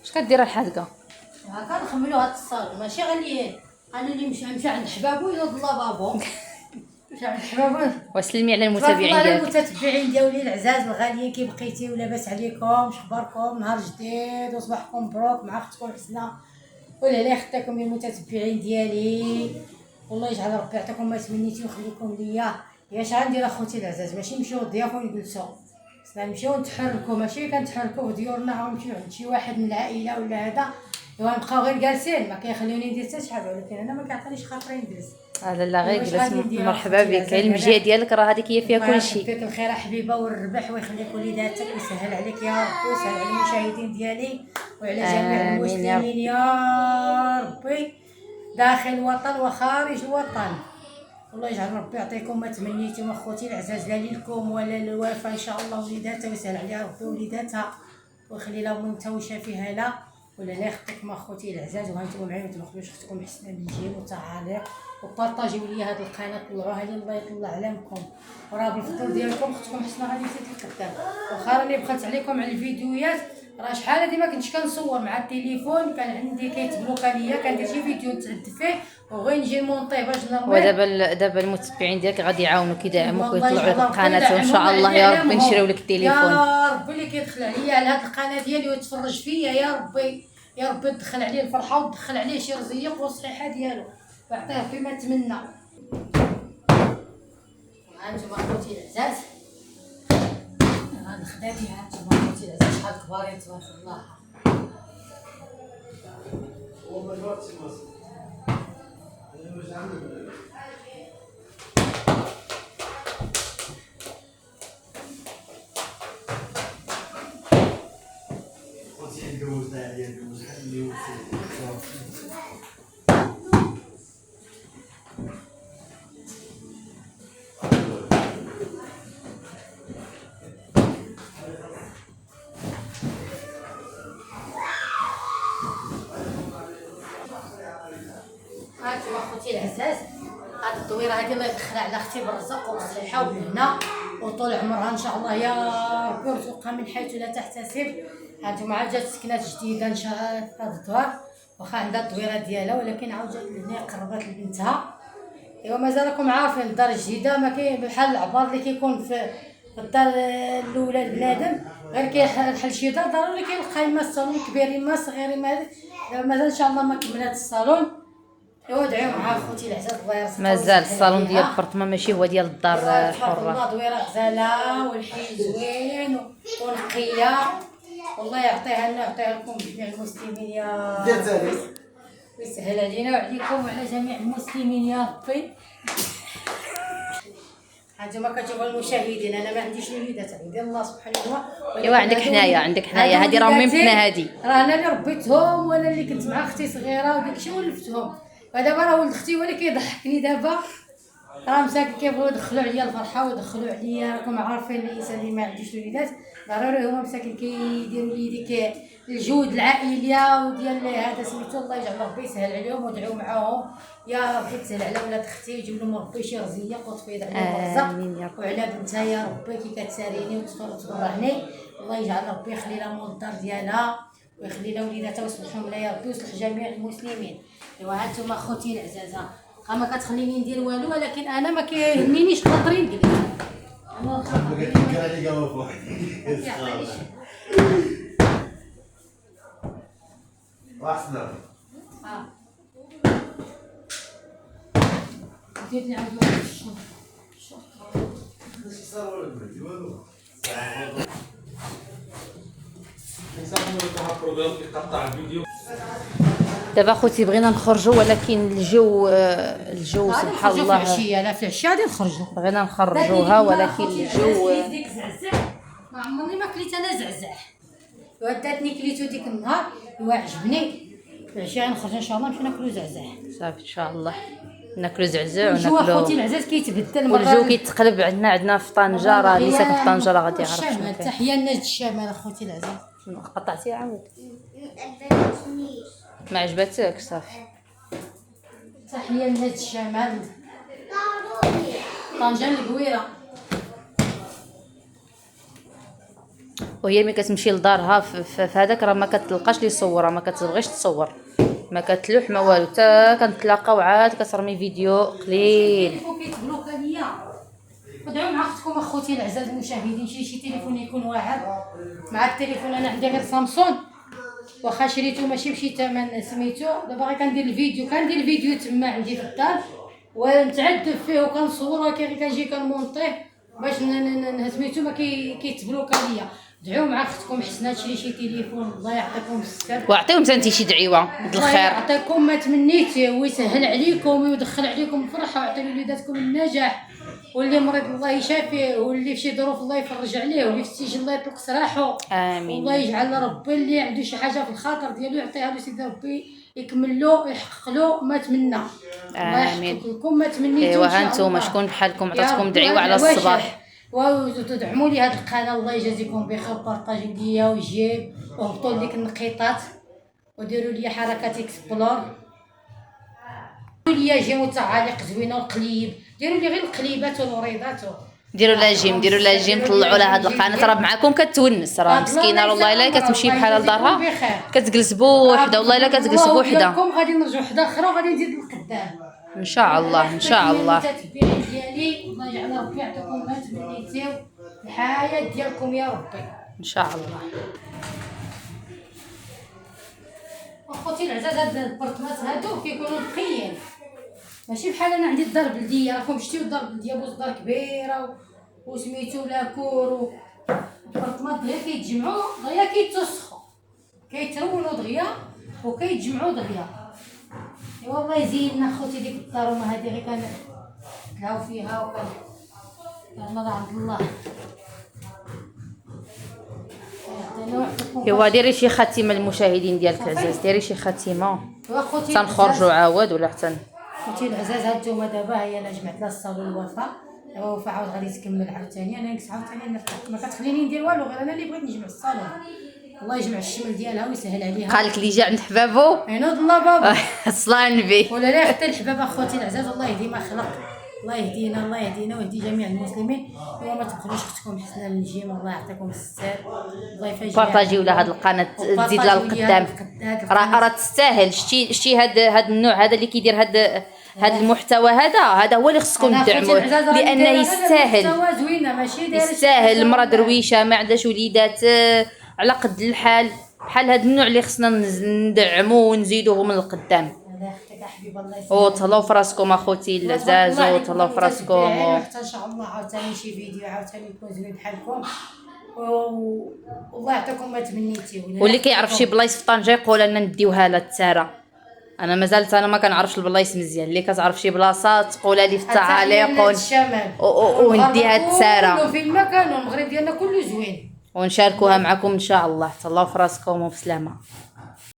اش كدير الحادقه؟ كنخملو هاد الصالون ماشي غاليين. قالوا لي مشى عند حبابو ينوض لافابو. مشى عند حبابو. وسلمي على تبارك المتابعين الله على ديالك. المتتبعين ديالي العزاز الغاليين، كي بقيتي ولاباس عليكم؟ شخباركم؟ نهار جديد وصباحكم مبروك مع اختكم حسنه والهلا خطاكم يا المتتبعين ديالي. والله يجعل ربي يعطيكم ما تمنيتي ويخليكم ليا. يا اش غندير اخوتي العزاز؟ ماشي نمشيو للضيافه ونجلسو، خصنا نمشيو نتحركو، ماشي كنتحركو في ديورنا ونمشيو عند شي واحد من العائله ولا هذا ايوا نبقاو غير جالسين. ما كيخليوني ندير حتى شي حاجه، ولكن انا ما كيعطينيش خاطري نجلس. لا غير واش جلس. غادي ندير مرحبا أخوتي بك. العزاز؟ المجيه ديالك راه هذيك هي فيها الله كلشي. يعطيك الخير حبيبه والربح ويخليك وليداتك ويسهل عليك يا ربي ويسهل على المشاهدين ديالي وعلى جميع آمين يا رب. المسلمين يا ربي داخل الوطن وخارج الوطن. والله يجعل ربي يعطيكم ما تمنيتم اخوتي العزاز، لا ليكم ولا للوفا ان شاء الله وليداتها ويسهل عليها ربي وليداتها ويخلي لهم انت وشافيها لا ولا لا يخطيكم اخوتي العزاز. وهانتم معايا ما تبخلوش اختكم حسنه بالجيم وتعاليق وبارطاجيو لي هذه القناه، طلعوها لي الله يطلع علامكم وراه بالفضل ديالكم اختكم حسنه غادي تزيد القدام. واخا راني بخلت عليكم على الفيديوهات، راه شحال هادي ما كنتش كنصور مع التليفون، كان عندي كيتبلوكا ليا كندير شي فيديو نتعد فيه وغير نجي نمونطيه باش نرميه. ودابا المتبعين ديالك غادي يعاونوك يدعموك والله ويطلعوا لك يجعل ربي القناه وان شاء الله يا ربي نشريو لك التليفون. يا ربي اللي كيدخل عليا على هاد القناه ديالي ويتفرج فيا يا ربي يا ربي تدخل عليه الفرحه وتدخل عليه شي رزيق والصحيحه ديالو ويعطيه فيما تمنى. هانتوما اخوتي العزاز هاد خدامي، هانتوما اخوتي العزاز شحال كبارين تبارك الله. هانتوما اخوتي العزاز هاد الدويره هادي الله يدخلها على اختي بالرزق والصحه والهنا وطول عمرها ان شاء الله يا ربي ويرزقها من حيث لا تحتسب. هانتوما عاد جات سكنات جديده ان شاء الله في هاد الدار، واخا عندها الدويره ديالها ولكن عاود جات لهنا قربت لبنتها. ايوا مازال راكم عارفين الدار الجديده ما كاين بحال العبار اللي كيكون في الدار الاولى لبنادم، غير كيحل شي دار ضروري كيلقى ما الصالون كبيرين ما صغيرين مازال ان شاء الله ما كملات الصالون. ايوا دعيو معها اخوتي العزاز الله يرزقها مازال الصالون ديال البرطمان ماشي هو ديال الدار الحره. الله دويره غزاله والحي زوين ونقيه، والله يعطيها لنا ويعطيها لكم جميع المسلمين يا ربي ويسهل علينا وعليكم وعلى جميع المسلمين يا ربي. هانتوما كتشوفوا المشاهدين انا ما عنديش وليدات، عندي الله سبحانه وتعالى. ايوا عندك حنايا هادي راه ممكنه هادي راه انا اللي ربيتهم وانا اللي كنت مع اختي صغيره وداكشي ولفتهم، ودابا راه ولد اختي هو اللي كيضحكني دابا، راه مساكن كيبغيو يدخلوا عليا الفرحه ويدخلوا عليا. راكم عارفين الانسان اللي ما عندوش وليدات ضروري هما مساكن كيديروا لي ديك الجهود العائليه وديال هذا سميتو. الله يجعل ربي يسهل عليهم ودعوا معاهم يا ربي تسهل على ولاد اختي يجيب لهم ربي شي رزيق وتفيض عليهم الرزق وعلى بنتها يا ربي كي كتساريني وتفرحني. الله يجعل ربي يخلي لها الدار ديالها ويخلي لها وليداتها ويصلحهم لها يا ربي ويصلح جميع المسلمين. ايوا هانتوما اخوتي العزازه ما كتخليني ندير والو، ولكن انا ما كيهمنيش خاطري نجلس. انا خاطري واحسنا ديتني عاود واحد الشهر دابا خوتي بغينا نخرجوا ولكن الجو سبحان الله في العشيه. لا في العشيه غادي نخرجوا، بغينا نخرجوها ولكن الجو ديك زعزع ما عمرني ما كليت انا زعزع. وداتني كليتو ديك النهار عجبني. في العشيه غنخرج ان شاء الله نمشي ناكلو زعزع صافي ان شاء الله ناكلو زعزع الجو اخوتي وناكلو العزاز كيتبدل والجو كيتقلب. عندنا في طنجه، راه اللي ساكن في طنجه راه غادي يعرف شنو الشمال. كاين. تحيه لناس الشمال اخوتي العزاز. قطعتي عاود ما عجبتك صافي. تحيه لناس الشمال طنجه القويره. وهي ملي كتمشي لدارها في هذاك راه ما كتلقاش لي يصورها، ما كتبغيش تصور، ما كتلوح ما والو، حتى كنتلاقاو عاد كترمي فيديو قليل. التليفون كيتبلوكا ليا. ادعوا مع اختكم اخوتي الاعزاء المشاهدين شي تليفون يكون واعر. مع التليفون انا عندي غير سامسونج، واخا شريتو ماشي بشي ثمن سميتو، دابا غير كندير الفيديو تما عندي في الدار ونتعذب فيه وكنصور كنجي كنمونطيه باش سميتو ما كيتبلوكا ليا. دعوا مع اختكم حسنات تشري شي تليفون، الله يعطيكم الستر واعطيهم انت شي دعيوه الله بالخير. يعطيكم ما تمنيتيه ويسهل عليكم ويدخل عليكم الفرحه ويعطي لوليداتكم النجاح، واللي مريض الله يشافيه، واللي في شي ظروف الله يفرج عليه، واللي في السجن الله يطلق سراحه. امين. والله يجعل ربي اللي عنده شي حاجه في الخاطر ديالو يعطيها له سيدي ربي، يكمل له يحقق له ما تمنى. الله يحقق لكم ما تمنيتوا. ايوا ها نتوما شكون بحالكم عطاتكم دعيوه على الصباح، وتدعموا لي هذه القناه الله يجازيكم بخير، بارطاجيو ليا وجيب وهبطوا ليك النقيطات وديروا لي حركات اكسبلور، ديروا لي جيم وتعاليق زوينه وقليب، ديروا لي غير القليبات والوريضات، ديروا لها جيم طلعوا لها هاد القناه راه معكم كتونس، راه مسكينه والله الا كتمشي بحال لدارها كتجلس بوحده، والله الا كتجلس بوحده. غادي نرجعوا حدا اخرى وغادي نزيد لقدام ان شاء الله ان شاء الله. المتتبعين ديالي الله يجعل ربي يعطيكم ما تمنيتيو الحياه ديالكم يا ربي ان شاء الله. اخوتي العزاز هاد البرطمات هادو كيكونوا نقيين، ماشي بحال انا عندي الدار بلديه، راكم شتيو الدار بلديه بوز دار كبيره وسميتو لاكور، البرطمات دغيا كيتجمعوا دغيا كيتوسخوا كيترونوا دغيا وكيتجمعوا دغيا. ايوا الله يزيدنا اخوتي ديك الدار وما هادي غير كنتلاو فيها يلا عند الله. ايوا ديري شي خاتمه للمشاهدين ديالك العزاز، ديري شي خاتمه تنخرجوا عاود ولا حتى خوتي العزاز. هانتوما دابا هي انا جمعت لها الصالون الوفاء، دابا وفاء عاود غادي تكمل عاوتاني، انا نكس عاوتاني نرتاح ما كتخليني ندير والو، غير انا اللي بغيت نجمع الصالون. الله يجمع الشمل ديالها ويسهل عليها. قالك لي جا عند حبابو عينود الله بابا صلاه النبي ولا لا حتى الحباب اخوتي العزاز الله يهدي ما خلق، الله يهدينا ويهدي جميع المسلمين. وما تبخلوش اختكم حسنه من الجيم، الله يعطيكم الستر، الله يفرج بارطاجيو لها هاد القناه تزيد لها القدام، راه تستاهل. شتي هاد النوع هذا اللي كيدير هاد المحتوى هذا هو اللي خصكم تدعموه، لانه يستاهل المراه درويشه ما عندهاش وليدات على قد الحال، بحال هاد النوع اللي خصنا ندعموه ونزيدوه من القدام. وتهلاو في راسكم اخوتي العزاز، وتهلاو في راسكم حتى ان شاء الله عاوتاني شي فيديو عاوتاني يكون زوين بحالكم، والله يعطيكم ما تمنيتيو. واللي كيعرف شي بلايص في طنجة يقول لنا نديوها لها التساره، انا مازالت ما كنعرفش البلايص مزيان، اللي كتعرف شي بلاصه تقولها لي في التعاليق ونديها التساره، في المكان والمغرب ديالنا كله زوين ونشاركوها معكم ان شاء الله. تهلاو في راسكم وبسلامه.